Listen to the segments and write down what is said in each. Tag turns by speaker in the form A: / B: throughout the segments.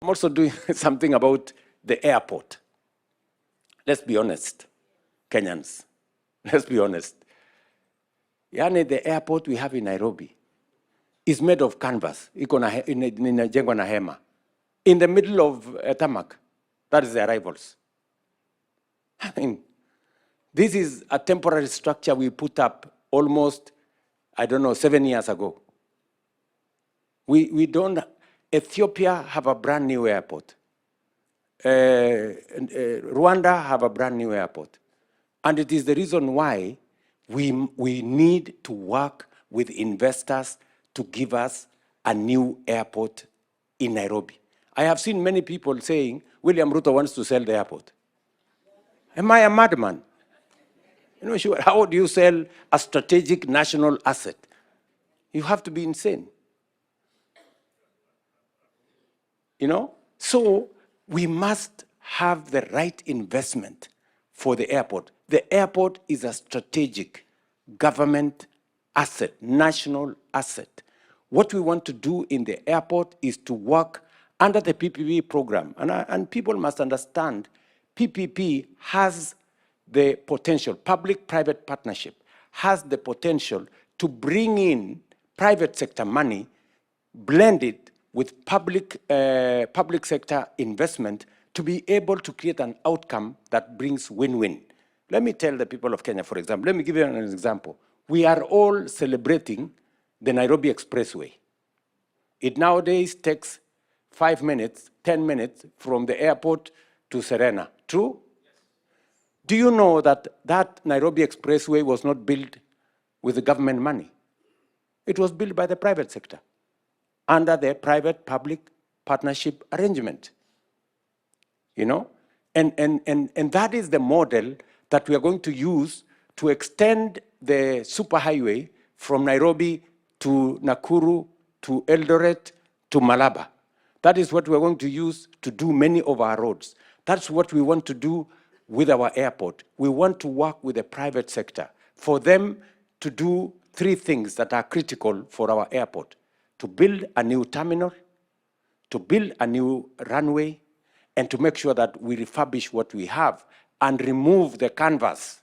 A: I'm also doing something about the airport. Let's be honest, Kenyans. Let's be honest. Yani, the airport we have in Nairobi is made of canvas. Inajengwa na hema. In the middle of tarmac. That is the arrivals. I mean, this is a temporary structure we put up almost, 7 years ago. We don't, Ethiopia have a brand new airport. Rwanda have a brand new airport. And it is the reason why we need to work with investors to give us a new airport in Nairobi. I have seen many people saying, William Ruto wants to sell the airport. Am I a madman? Sure, how do you sell a strategic national asset? You have to be insane. So we must have the right investment for the airport. The airport is a strategic government asset, national asset. What we want to do in the airport is to work under the PPP program. And people must understand, PPP has the potential, public-private partnership has the potential to bring in private sector money, blend it with public sector investment to be able to create an outcome that brings win-win. Let me tell the people of Kenya, for example, let me give you an example. We are all celebrating the Nairobi Expressway. It nowadays takes 5 minutes, 10 minutes from the airport to Serena. True? Yes. Do you know that that Nairobi Expressway was not built with the government money? It was built by the private sector under the private-public partnership arrangement. And that is the model that we are going to use to extend the superhighway from Nairobi to Nakuru, to Eldoret, to Malaba. That is what we're going to use to do many of our roads. That's what we want to do with our airport. We want to work with the private sector for them to do 3 things that are critical for our airport: to build a new terminal, to build a new runway, and to make sure that we refurbish what we have and remove the canvas.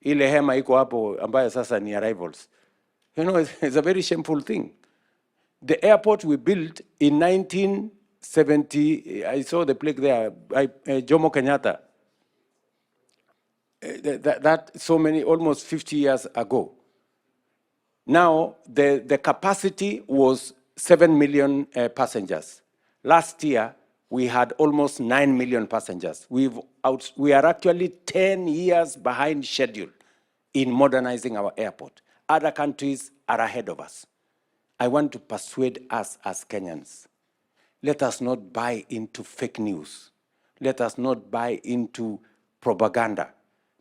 A: Ile hema iko hapo ambayo sasa ni arrivals. It's a very shameful thing. The airport we built in 1970, I saw the plaque there, by Jomo Kenyatta. Almost 50 years ago. Now, the capacity was 7 million passengers. Last year, we had almost 9 million passengers. We are actually 10 years behind schedule in modernizing our airport. Other countries are ahead of us. I want to persuade us as Kenyans. Let us not buy into fake news. Let us not buy into propaganda.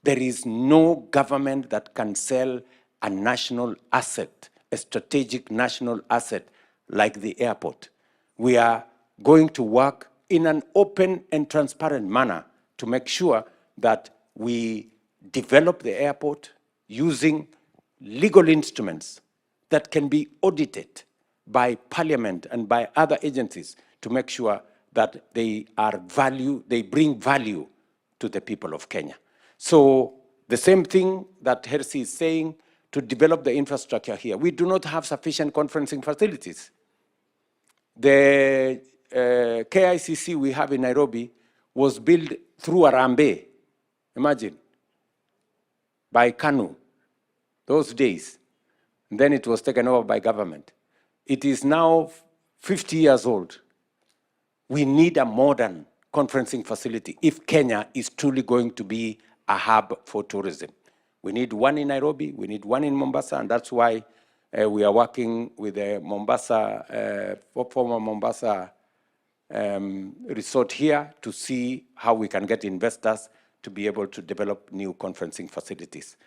A: There is no government that can sell a national asset, a strategic national asset like the airport. We are going to work in an open and transparent manner to make sure that we develop the airport using legal instruments that can be audited by Parliament and by other agencies to make sure that they bring value to the people of Kenya. So the same thing that Hersi is saying, to develop the infrastructure here. We do not have sufficient conferencing facilities. The KICC we have in Nairobi was built through Arambe, imagine, by KANU, those days. And then it was taken over by government. It is now 50 years old. We need a modern conferencing facility if Kenya is truly going to be a hub for tourism. We need one in Nairobi, we need one in Mombasa, and that's why we are working with the former Mombasa resort here to see how we can get investors to be able to develop new conferencing facilities.